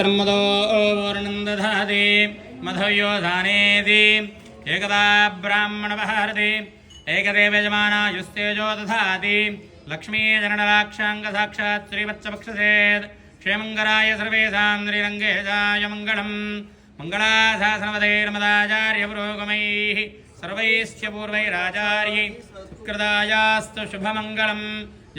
पात्रं मदो वर्णं दधाति मधुयो धानेति एकदा ब्राह्मणवहरति एकदेव यजमानायुस्तेजो दधाति लक्ष्मीजननलाक्षाङ्ग साक्षात् श्रीवत्सपक्षसेत् क्षेमङ्गराय सर्वेषां श्रीरङ्गेशाय मङ्गलम् मङ्गलाशासनवदैर्मदाचार्यपुरोगमैः सर्वैश्च पूर्वैराचार्यै सुकृतायास्तु शुभमङ्गलम्